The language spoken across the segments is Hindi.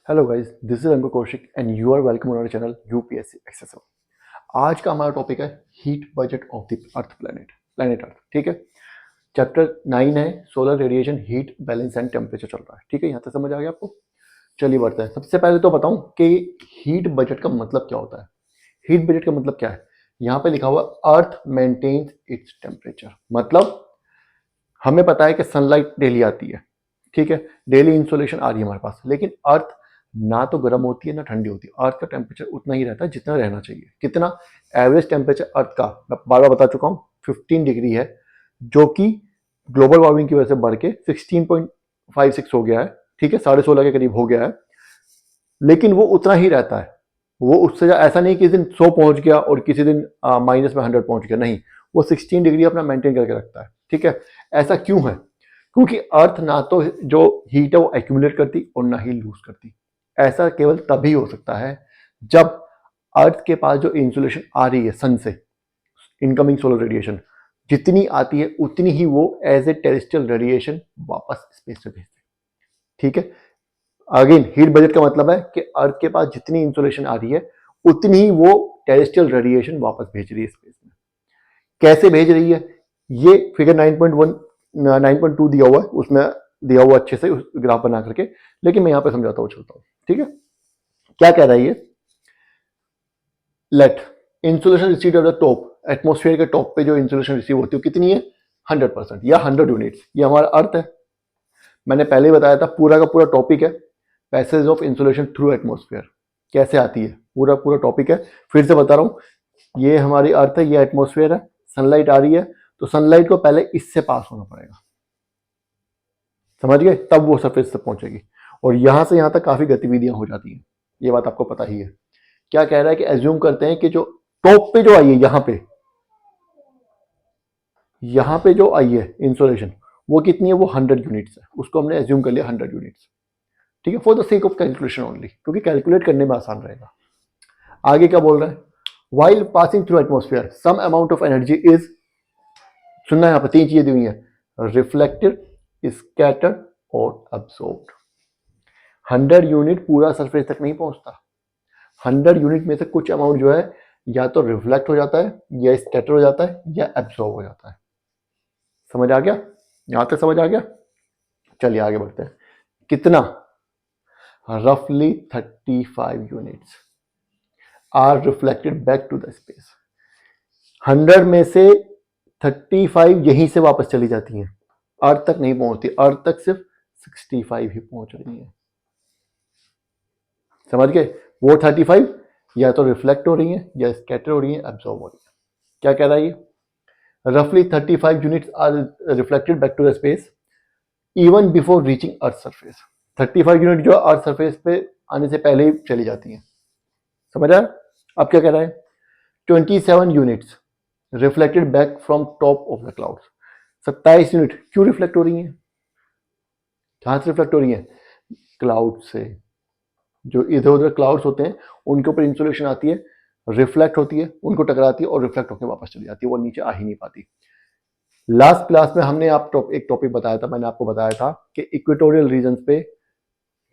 Hello guys, this is Ankur Kaushik and you are welcome on our channel UPSC access. आज का हमारा टॉपिक है heat budget of the earth planet earth. ठीक है, चैप्टर 9 है solar radiation, heat balance and temperature चल रहा है। ठीक है, यहाँ तक समझ आ गया आपको? चलिए बढ़ते हैं। सबसे पहले तो बताऊं कि हीट बजट का मतलब क्या होता है। हीट बजट का मतलब क्या है? यहाँ पे लिखा हुआ अर्थ मेंटेन्स इट्स टेम्परेचर। मतलब हमें पता है कि सनलाइट डेली आती है, ठीक है, डेली इंसोलेशन आ रही है हमारे पास, लेकिन अर्थ ना तो गर्म होती है ना ठंडी होती है। अर्थ का टेम्परेचर उतना ही रहता है जितना रहना चाहिए। कितना? एवरेज टेम्परेचर अर्थ का मैं बार बार बता चुका हूँ 15 डिग्री है, जो कि ग्लोबल वार्मिंग की वजह से बढ़ के 16.56 हो गया है। ठीक है, 16.5 के करीब हो गया है, लेकिन वो उतना ही रहता है। वो उससे ऐसा नहीं किसी दिन 100 पहुंच गया और किसी दिन माइनस में 100 पहुंच गया, नहीं, वो 16 डिग्री अपना मेंटेन करके रखता है। ठीक है, ऐसा क्यों है? क्योंकि अर्थ ना तो जो हीट है वो एक्यूमुलेट करती और ना ही लूज करती। ऐसा केवल तभी हो सकता है जब अर्थ के पास जो इंसुलेशन आ रही है सन से, इनकमिंग सोलर रेडिएशन जितनी आती है उतनी ही वो एज ए टेरेस्ट्रियल रेडिएशन वापस स्पेस में भेजते हैं। ठीक है, अगेन हीट बजट का मतलब है कि अर्थ के पास जितनी इंसुलेशन आ रही है उतनी ही वो टेरेस्ट्रियल रेडिएशन वापस भेज रही है स्पेस में। कैसे भेज रही है? ये फिगर 9.1 9.2 दिया हुआ है, उसमें दिया हुआ अच्छे से ग्राफ बना करके, लेकिन मैं यहां पे समझाता हूं, चलता हूं। ठीक है, क्या कह रहा है ये? Let insolation receive at the top, atmosphere के टॉप पे जो इंसुलेशन रिसीव होती है कितनी है? 100% या 100 यूनिट्स। ये हमारा अर्थ है। मैंने पहले ही बताया था, पूरा का पूरा टॉपिक है passage of insolation through atmosphere, कैसे आती है, पूरा पूरा टॉपिक है। फिर से बता रहा हूं, ये हमारी अर्थ है, ये एटमोस्फेयर है, सनलाइट आ रही है तो सनलाइट को पहले इससे पास होना पड़ेगा, समझ गए, तब वो सरफेस तक पहुंचेगी। और यहां से यहां तक काफी गतिविधियां हो जाती हैं, ये बात आपको पता ही है। क्या कह रहा है कि एज्यूम करते हैं कि जो टॉप पे जो आई है, यहां पे जो आई है इंसोलेशन, वो कितनी है? वो 100 यूनिट्स है। उसको हमने एज्यूम कर लिया 100 यूनिट्स। ठीक है, for the sake of calculation only, क्योंकि कैलकुलेट करने में आसान रहेगा। आगे क्या बोल रहा है? While passing through atmosphere some amount of energy is, सुनना है, यहाँ पर 3 चीजें दी हुई हैं, रिफ्लेक्टेड, स्कैटर्ड और अब्सॉर्ब्ड। 100 यूनिट पूरा सरफेस तक नहीं पहुंचता। 100 यूनिट में से कुछ अमाउंट जो है या तो रिफ्लेक्ट हो जाता है, या स्कैटर हो जाता है, या एब्सॉर्ब हो जाता है। समझ आ गया? यहां तक समझ आ गया? चलिए आगे बढ़ते हैं। कितना? रफली 35 units are reflected back to the space. 100 में से 35 यहीं से वापस चली जाती हैं, अर्थ तक नहीं पहुंचती। अर्थ तक सिर्फ 65 ही पहुंच रही है। समझ गए? वो 35 या तो रिफ्लेक्ट हो रही है, या स्कैटर हो रही है, एब्जॉर्ब हो रही है। क्या कह रहा है ये? roughly 35 units are reflected back to the space even before reaching earth surface। 35 unit जो अर्थ सरफेस पे आने से पहले ही चली जाती हैं। समझ आया? अब क्या कह रहा है? 27 units reflected back from top of the clouds. 27 unit क्यों रिफ्लेक्ट हो रही हैं? कहां से रिफ्लेक्ट हो रही हैं? क्लाउड से। जो इधर उधर क्लाउड्स होते हैं उनके ऊपर इंसुलेशन आती है, रिफ्लेक्ट होती है, उनको टकराती है और रिफ्लेक्ट होकर वापस चली जाती है, वो नीचे आ ही नहीं पाती। लास्ट क्लास में हमने एक टॉपिक बताया था, मैंने आपको बताया था कि इक्वेटोरियल रीजन पे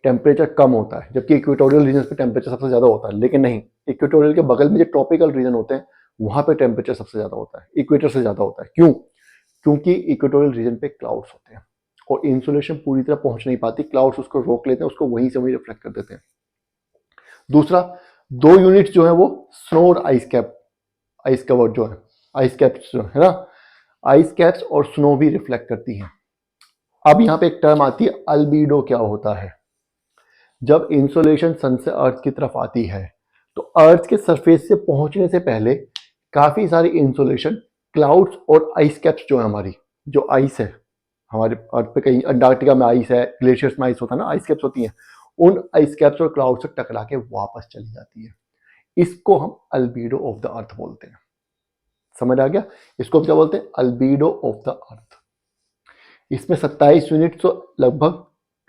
टेम्परेचर कम होता है, जबकि इक्वेटोरियल रीजन पे टेम्परेचर सबसे ज्यादा होता है। लेकिन नहीं, इक्वेटोरियल के बगल में जो ट्रॉपिकल रीजन होते हैं वहां पे टेम्परेचर सबसे ज्यादा होता है, इक्वेटर से ज्यादा होता है। क्यों? क्योंकि इक्वेटोरियल रीजन पे क्लाउड्स होते हैं और इंसुलेशन पूरी तरह पहुंच नहीं पाती, क्लाउड्स उसको रोक लेते हैं, उसको वहीं से वहीं रिफ्लेक्ट कर देते हैं। दूसरा, 2 यूनिट जो है वो स्नो और आइस कैप, आइस कवर जो है, आइस कैप्स जो है ना, आइस कैप्स और स्नो भी रिफ्लेक्ट करती हैं। अब यहां पे एक टर्म आती है अल्बीडो। क्या होता है? जब इंसोलेशन सन से अर्थ की तरफ आती है तो अर्थ के सरफेस से पहुंचने से पहले काफी सारी इंसोलेशन क्लाउड्स और आइस कैप्स जो है, हमारी जो आइस है, हमारे अर्थ पे कहीं अंटार्कटिका में आइस है, ग्लेशियर्स में आइस होता है ना, आइस कैप्स होती हैं, उन आइस कैप्स और क्लाउड से टकरा के वापस चली जाती है। इसको हम अल्बीडो ऑफ द अर्थ बोलते हैं। समझ आ गया? इसको हम क्या बोलते हैं? अल्बीडो ऑफ द अर्थ। इसमें 27 यूनिट तो लगभग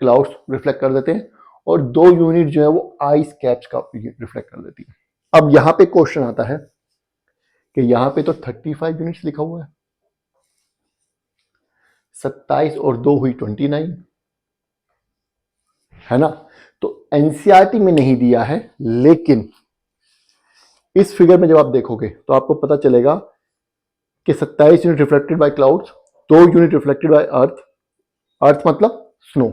क्लाउड्स रिफ्लेक्ट कर देते हैं और 2 यूनिट जो है वो आइस कैप्स का रिफ्लेक्ट कर देती है। अब यहां पे क्वेश्चन आता है कि यहां पे तो 35 यूनिट्स लिखा हुआ है, 27 और 2 हुई 29, है ना? तो एनसीईआरटी में नहीं दिया है, लेकिन इस फिगर में जब आप देखोगे तो आपको पता चलेगा कि 27 unit reflected by clouds, 2 unit reflected by earth, earth मतलब स्नो,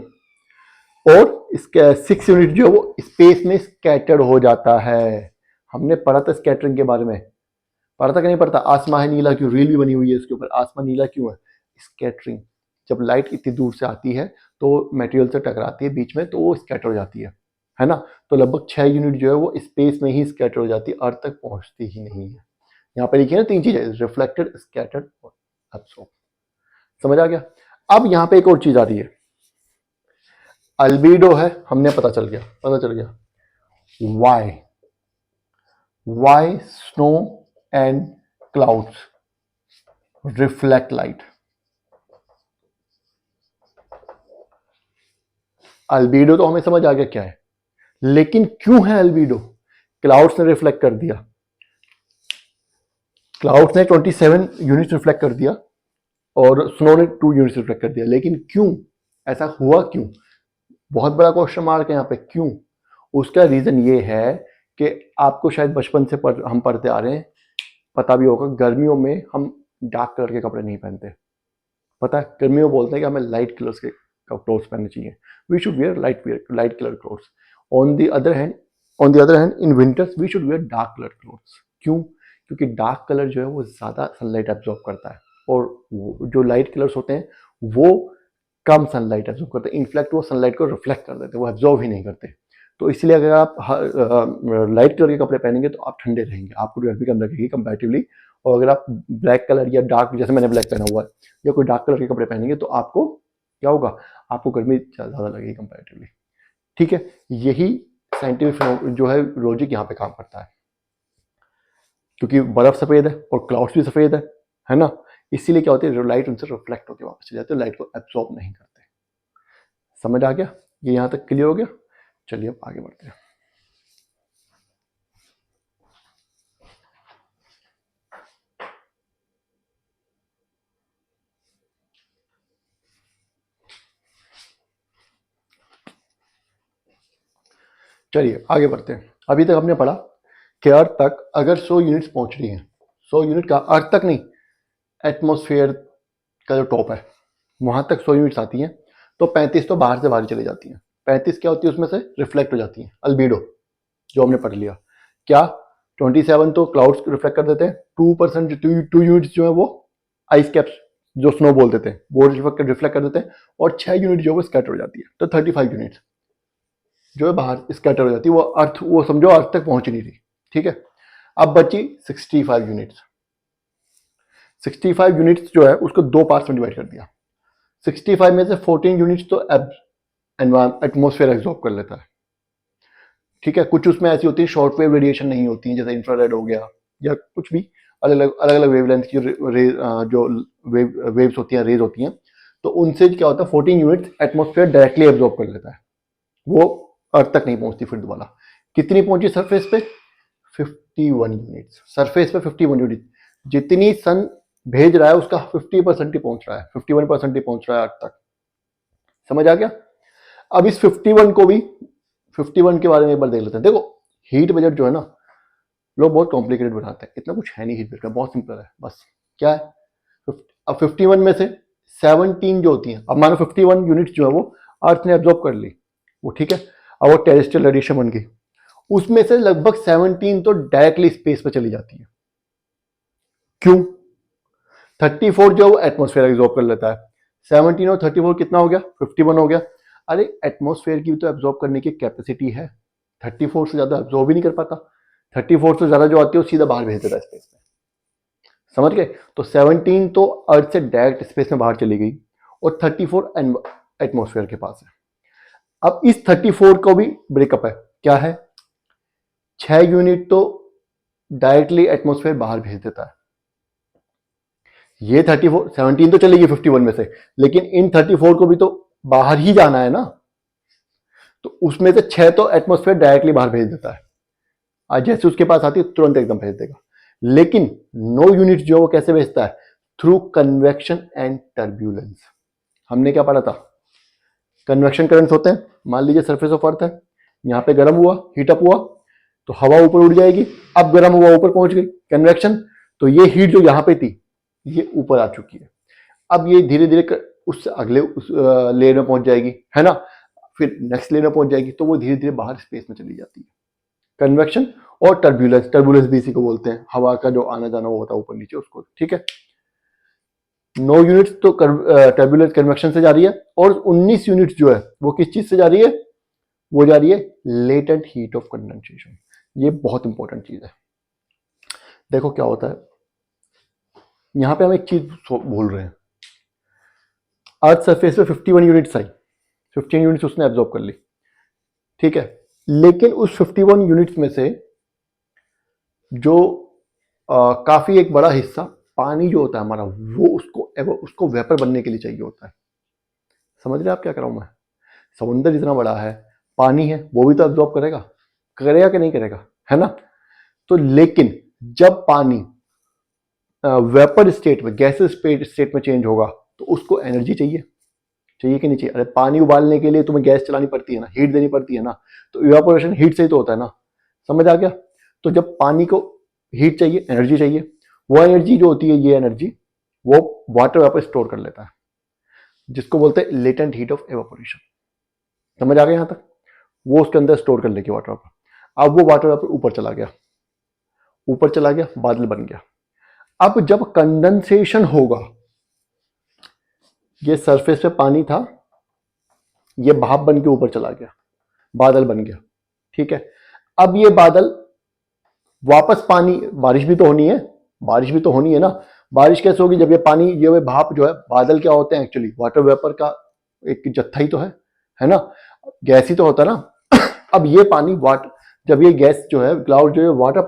और इसके 6 यूनिट जो है वो स्पेस में स्कैटर्ड हो जाता है। हमने पढ़ा था स्कैटरिंग के बारे में, पढ़ा था कि नहीं पढ़ता? आसमान है नीला क्यों, रील भी बनी हुई है इसके ऊपर, आसमान नीला क्यों है? स्कैटरिंग। जब लाइट इतनी दूर से आती है तो मटेरियल से टकराती है बीच में, तो वो स्कैटर हो जाती है ना? तो लगभग 6 यूनिट जो है वो स्पेस में ही स्कैटर हो जाती है, अर्थ तक पहुंचती ही नहीं है। यहाँ पे लिखी है ना 3 चीजें, रिफ्लेक्टेड, स्कैटर्ड और एब्सॉर्ब। समझ आ गया? अब यहाँ पे एक और चीज आ रही है, अल्बीडो है, हमने पता चल गया। Why snow and clouds reflect light. Albedo तो हमें समझ आ गया क्या है, लेकिन क्यों है अल्बीडो? क्लाउड्स ने रिफ्लेक्ट कर दिया, क्लाउड्स ने 27 यूनिट रिफ्लेक्ट कर दिया और स्नो ने 2 यूनिट रिफ्लेक्ट कर दिया, लेकिन क्यों ऐसा हुआ? क्यों? बहुत बड़ा क्वेश्चन मार्क है यहाँ पे, क्यों? उसका रीजन ये है कि आपको शायद बचपन से हम पढ़ते आ रहे हैं, पता भी होगा, गर्मियों में हम डार्क कलर के कपड़े नहीं पहनते। पता है, गर्मियों में बोलते हैं कि हमें लाइट कलर्स के क्लोथ्स पहनने चाहिए, we should wear light colour clothes. On the other hand in winters we should wear dark colour clothes. क्यों? क्योंकि डार्क कलर जो है वो ज़्यादा सनलाइट एब्जॉर्ब करता है, और जो लाइट कलर्स होते हैं वो कम सनलाइट एब्जॉर्ब करते हैं, इनफैक्ट वो सनलाइट को रिफ्लेक्ट कर देते हैं, वो एब्जॉर्ब ही नहीं करते। तो इसलिए अगर आप लाइट कलर के कपड़े पहनेंगे तो आप ठंडे रहेंगे, आपको गर्मी कम लगेगी कंपैरेटिवली। और अगर आप ब्लैक कलर या डार्क, जैसे मैंने ब्लैक पहना हुआ है, या कोई डार्क कलर के कपड़े पहनेंगे तो आपको क्या होगा? आपको गर्मी ज़्यादा लगेगी कंपैरेटिवली। ठीक है, यही साइंटिफिक जो है लॉजिक यहाँ पे काम करता है, क्योंकि बर्फ सफेद है और क्लाउड्स भी सफेद है ना? इसीलिए क्या होती है, लाइट उनसे रिफ्लेक्ट होकर वापस चले जाते हैं, लाइट को एब्सॉर्ब नहीं करते। समझ आ गया? ये यहाँ तक क्लियर हो गया? चलिए अब आगे बढ़ते हैं। चलिए आगे बढ़ते हैं। अभी तक हमने पढ़ा कि अर्थ तक अगर 100 यूनिट्स पहुंच रही हैं, 100 यूनिट का, अर्थ तक नहीं, एटमॉस्फेयर का जो टॉप है वहां तक 100 यूनिट्स आती हैं, तो 35 तो बाहर से बाहर चली जाती हैं। 35 क्या होती है? उसमें से रिफ्लेक्ट हो जाती हैं, अल्बीडो, जो हमने पढ़ लिया। क्या? 27 तो क्लाउड्स रिफ्लेक्ट कर देते हैं, 2% 2 यूनिट्स जो है वो आइस कैप्स, जो स्नो बोलते थे, वो रिफ्लेक्ट कर देते हैं, और 6 यूनिट जो है वो स्कैटर हो जाती है, तो 35 यूनिट्स जो है बाहर स्कैटर हो जाती है, वो अर्थ, वो समझो अर्थ तक पहुंच नहीं रही। ठीक है, अब बची 65 यूनिट्स। 65 यूनिट्स जो है उसको 2 पार्ट्स में डिवाइड कर दिया। 65 में से 14 यूनिट्स तो एटमॉस्फेयर एब्जॉर्ब कर लेता है। ठीक है, कुछ उसमें ऐसी होती है शॉर्ट वेव रेडिएशन नहीं होती है, जैसे इंफ्रारेड हो गया या कुछ भी, अलग अलग वेवलेंथ की जो वेव्स होती हैं, रेज होती हैं, तो उनसे क्या होता है 14 यूनिट्स एटमॉस्फेयर डायरेक्टली एब्जॉर्ब कर लेता है, वो अर्थ तक नहीं पहुंचती फिर दोबारा। कितनी पहुंची सरफेस पे? 51 यूनिट्स। सरफेस पे 51 यूनिट, जितनी सन भेज रहा है उसका 50% ही पहुंच रहा है, 51% ही पहुंच रहा है अर्थ तक। समझ आ गया? अब इस 51 को भी, 51 के बारे में एक बार देख लेते हैं। देखो, हीट बजट जो है ना, लोग बहुत कॉम्प्लिकेटेड बनाते हैं, इतना कुछ है नहीं हीट बजट का, बहुत सिंपल है बस। क्या है? अब 51 में से 17 जो होती है, अब मानो 51 यूनिट जो है वो अर्थ ने एब्जॉर्ब कर ली, वो ठीक है, अब वो टेरेस्ट्रियल रेडिएशन बन गई, उसमें से लगभग 17 तो डायरेक्टली स्पेस पे चली जाती है। क्यों? 34 जो है वो एटमॉस्फेयर एब्जॉर्ब कर लेता है, 17 और 34 कितना हो गया? 51 हो गया। अरे एटमॉस्फेयर की भी तो एब्जॉर्ब करने की कैपेसिटी है, 34 से ज्यादा एब्जॉर्ब ही नहीं कर पाता, 34 से ज्यादा जो आती है वो सीधा बाहर भेज देता है स्पेस में। समझ गए? तो 17 तो अर्थ से डायरेक्ट स्पेस में बाहर चली गई, और 34 एटमॉस्फेयर के पास है। अब इस 34 को भी ब्रेकअप है, क्या है? 6 यूनिट तो डायरेक्टली एटमॉस्फेयर बाहर भेज देता है, ये 34, 17 तो चलेगी 51 में से, लेकिन इन 34 को भी तो बाहर ही जाना है ना, तो उसमें से 6 तो एटमॉस्फेयर डायरेक्टली बाहर भेज देता है, आज जैसे उसके पास आती है तुरंत एकदम भेज देगा। लेकिन 9 यूनिट जो वो कैसे भेजता है? Through convection and turbulence. हमने क्या पढ़ा था? कन्वेक्शन करंट्स होते हैं, मान लीजिए सरफेस ऑफ अर्थ है, यहाँ पे गर्म हुआ, हीटअप हुआ तो हवा ऊपर उड़ जाएगी, अब गर्म हुआ ऊपर पहुंच गई, कन्वेक्शन, तो ये हीट जो यहाँ पे थी ये ऊपर आ चुकी है। अब ये धीरे धीरे उससे अगले उस लेयर में पहुंच जाएगी, है ना, फिर नेक्स्ट लेयर में पहुंच जाएगी, तो वो धीरे धीरे बाहर स्पेस में चली जाती है। कन्वेक्शन और टर्बुलेंस, टर्बुलेंस भी इसी को बोलते हैं, हवा का जो आना जाना होता है ऊपर नीचे उसको, ठीक है। 9 यूनिट्स तो टर्बुलेंस कन्वेक्शन से जा रही है, और 19 यूनिट्स जो है वो किस चीज से जा रही है, वो जा रही है लेटेंट हीट ऑफ कंडेंसेशन। ये बहुत इंपॉर्टेंट चीज है। देखो क्या होता है, यहां पे हम एक चीज भूल रहे हैं। अर्थ सरफेस पे 51 यूनिट्स आई, 15 यूनिट्स उसने एब्जॉर्ब कर ली, ठीक है, लेकिन उस 51 यूनिट्स में से जो काफी एक बड़ा हिस्सा पानी जो होता है हमारा, वो उसको वेपर बनने के लिए चाहिए होता है। समझ रहे हैं आप क्या कर रहा हूं मैं? समुद्र इतना बड़ा है, पानी है, वो भी तो एब्जॉर्ब करेगा, करेगा कि नहीं करेगा, है ना। तो लेकिन जब पानी वेपर स्टेट में, गैसेस स्टेट में चेंज होगा तो उसको एनर्जी चाहिए, चाहिए कि नहीं चाहिए? अरे पानी उबालने के लिए तुम्हें गैस चलानी पड़ती है ना, हीट देनी पड़ती है ना, तो इवापोरेशन हीट से ही तो होता है ना। समझ आ गया? तो जब पानी को हीट चाहिए, एनर्जी चाहिए, वो एनर्जी जो होती है, ये एनर्जी वो वाटर वेपर स्टोर कर लेता है, जिसको बोलते हैं लेटेंट हीट ऑफ एवापोरेशन। समझ आ गया यहां तक? वो उसके अंदर स्टोर कर लेगी वाटर वेपर। अब वो वाटर वेपर ऊपर चला गया, ऊपर चला गया, बादल बन गया। अब जब कंडेंसेशन होगा, ये सरफेस पे पानी था, ये भाप बन के ऊपर चला गया, बादल बन गया, ठीक है। अब ये बादल वापस पानी, बारिश भी तो होनी है, बारिश भी तो होनी है ना। बारिश कैसे होगी? जब ये पानी, ये भाप जो है, बादल क्या होते हैं एक्चुअली, वाटर वेपर का एक जत्था ही तो है ना, गैस ही तो होता है ना। अब ये पानी जब ये गैस जो है, क्लाउड जो है, वाटर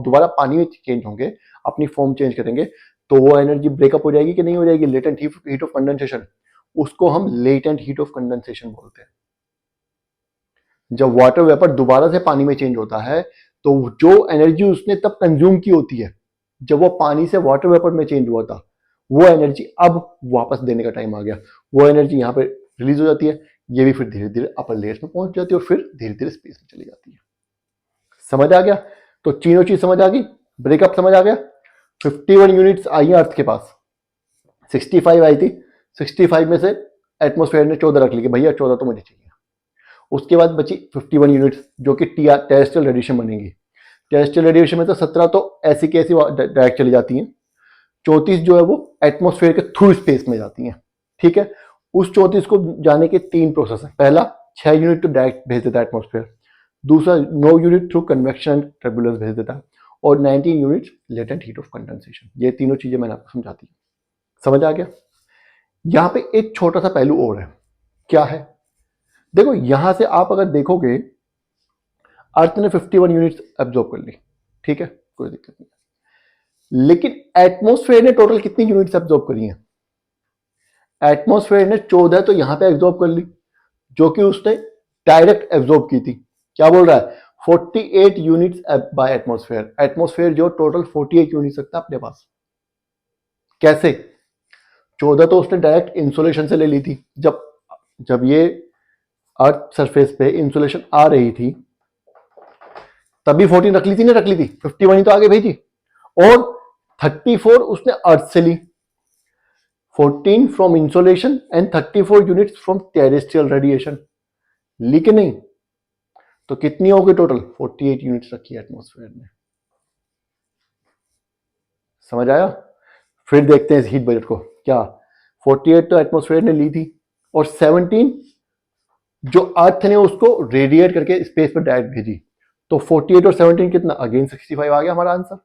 दोबारा पानी में चेंज होंगे, अपनी फॉर्म चेंज करेंगे, तो वो एनर्जी ब्रेकअप हो जाएगी कि नहीं हो जाएगी? लेटेंट हीट ऑफ कंडेंसेशन, उसको हम लेटेंट हीट ऑफ कंडेंसेशन बोलते हैं। जब वाटर वेपर दोबारा से पानी में चेंज होता है, तो जो एनर्जी उसने तब कंज्यूम की होती है जब वो पानी से वाटर वेपर में चेंज हुआ था, वो एनर्जी अब वापस देने का टाइम आ गया। वो एनर्जी यहां पे रिलीज हो जाती है, ये भी फिर धीरे धीरे अपर लेयर्स में पहुंच जाती है, और फिर धीरे धीरे स्पेस में चली जाती है। समझ आ गया? तो तीनों चीज समझ आ गई, ब्रेकअप समझ आ गया। 51 यूनिट्स आई अर्थ के पास, 65 आई थी, 65 में से एटमोस्फेयर ने 14 रख ली कि भैया 14 तो मुझे चाहिए। उसके बाद बची 51 यूनिट्स जो कि टेरेस्ट्रियल रेडिएशन बनेगी। टेरेस्ट्रियल रेडिएशन में तो 17 तो ऐसी की ऐसी डायरेक्ट चली जाती हैं, 34 जो है वो एटमोस्फेयर के थ्रू स्पेस में जाती हैं, ठीक है। उस 34 को जाने के 3 प्रोसेस है। पहला, 6 यूनिट तो डायरेक्ट भेज देता है एटमोस्फेयर, दूसरा 9 यूनिट थ्रू कन्वेक्शन टर्बुलेंस भेज देता है, और 19 unit latent heat of condensation. ये तीनों चीजें मैंने आपको समझाती हूँ। समझ आ गया? यहां पे एक छोटा सा पहलू और है, क्या है? देखो यहां से आप अगर देखोगे, अर्थ ने 51 यूनिट्स एब्जॉर्ब कर ली, ठीक है, कोई दिक्कत नहीं, लेकिन एटमॉस्फेयर ने टोटल कितनी यूनिट्स एब्जॉर्ब करी हैं? एटमॉस्फेयर ने 14 तो यहां पे एब्जॉर्ब कर ली, जो कि उसने डायरेक्ट एब्जॉर्ब की थी। क्या बोल रहा है? 48 यूनिट्स बाय एटमॉस्फेयर। एटमॉस्फेयर जो टोटल 48 यूनिट्स रखता है अपने पास। कैसे? 14 तो उसने डायरेक्ट इंसुलेशन से ले ली थी। जब ये अर्थ सरफेस पे इंसुलेशन आ रही थी, तभी 14 रख ली थी, ना रख ली थी, 51 ही तो आगे भेजी, और 34 उसने अर्थ से ली, 14 from insolation and 34 units from terrestrial radiation. ली कि नहीं? तो कितनी हो गई टोटल? 48 यूनिट्स रखी है एटमॉस्फेयर ने। समझ आया? फिर देखते हैं इस हीट बजट को। क्या 48 तो एटमॉस्फेयर ने ली थी, और 17 जो अर्थ ने उसको रेडिएट करके स्पेस पर डायरेक्ट भेजी। तो 48 और 17 कितना? अगेन 65 आ गया हमारा आंसर।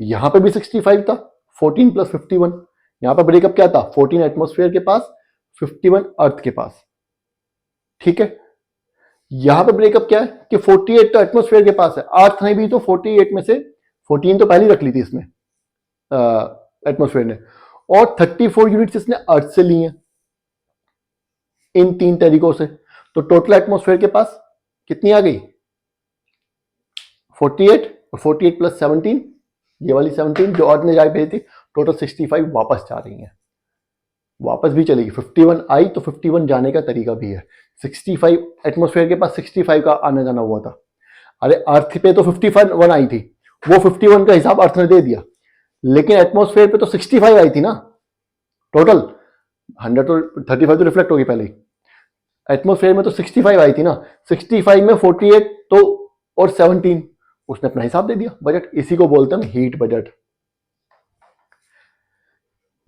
यहां पे भी 65 था, 14 प्लस 51। यहां पर ब्रेकअप क्या था? 14 एटमॉस्फेयर के पास, 51 अर्थ के पास, ठीक है। यहां पर ब्रेकअप क्या है कि 48 तो एटमॉस्फेयर के पास है, अर्थ ने भी तो 48 में से 14 तो पहले रख ली थी इसने, एटमॉस्फेयर ने, और 34 यूनिट्स इसने अर्थ से ली हैं इन 3 तरीकों से। तो टोटल एटमॉस्फेयर के पास कितनी आ गई? 48, और 48 प्लस 17, ये वाली 17 जो अर्थ ने जाके भेजी थी, टोटल 65 वापस जा रही हैं, वापस भी चलेगी। 51 आई तो 51 जाने का तरीका भी है। 65 एटमॉस्फेयर के पास 65 का आना जाना हुआ था। अरे अर्थ पे तो 51 आई थी, वो 51 का हिसाब अर्थ ने दे दिया, लेकिन एटमॉस्फेयर पे तो 65 आई थी ना टोटल। 100 तो 35 तो रिफ्लेक्ट होगी पहले ही। एटमॉस्फेयर में तो 65 आई थी ना, 65 में 48 तो और 17, उसने अपना हिसाब दे दिया बजट। इसी को बोलते हैं heat budget.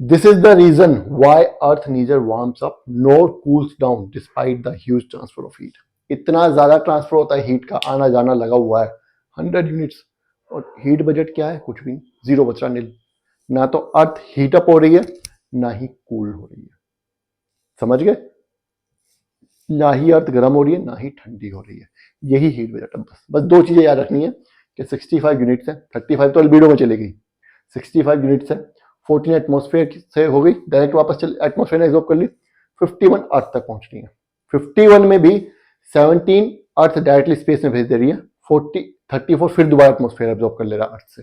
This is the reason why Earth neither warms up nor cools down despite the huge transfer of heat. इतना ज्यादा ट्रांसफर होता है हीट का, आना जाना लगा हुआ है 100 यूनिट्स, और हीट बजट क्या है? कुछ भी नहीं, जीरो बच रहा, नील। ना तो अर्थ हीट अप हो रही है, ना ही कूल हो रही है, समझ गए? ना ही अर्थ गर्म हो रही है, ना ही ठंडी हो रही है। यही हीट बजट है। बस दो चीजें याद रखनी है कि 65 यूनिट्स है, 35 तो अल्बीडो में चलेगी, 65 यूनिट्स है, 14 एटमॉस्फेयर से हो गई, डायरेक्ट वापस चल एटमॉस्फेयर ने एब्जॉर्ब कर ली, 51 अर्थ तक पहुंचनी है। 51 में भी 17 अर्थ डायरेक्टली स्पेस में भेज दे रही है, 34 फिर दोबारा एटमॉस्फेयर एब्जॉर्ब कर ले रहा है अर्थ से।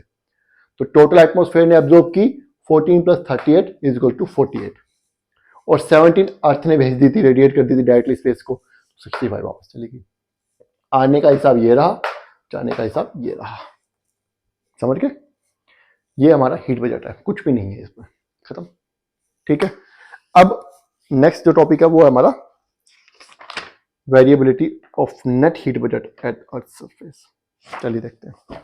तो टोटल एटमॉस्फेयर ने एब्जॉर्ब की 14 + 38 इज इक्वल टू 48, और 17 अर्थ ने भेज दी थी, रेडिएट कर दी थी डायरेक्टली स्पेस को, 65 वापस चलेगी। आने का हिसाब ये रहा, जाने का हिसाब ये रहा, समझ गए? ये हमारा हीट बजट है, कुछ भी नहीं है इसमें, खत्म। ठीक है, अब नेक्स्ट जो टॉपिक है वो है हमारा variability of net heat budget at earth surface. चलिए देखते हैं।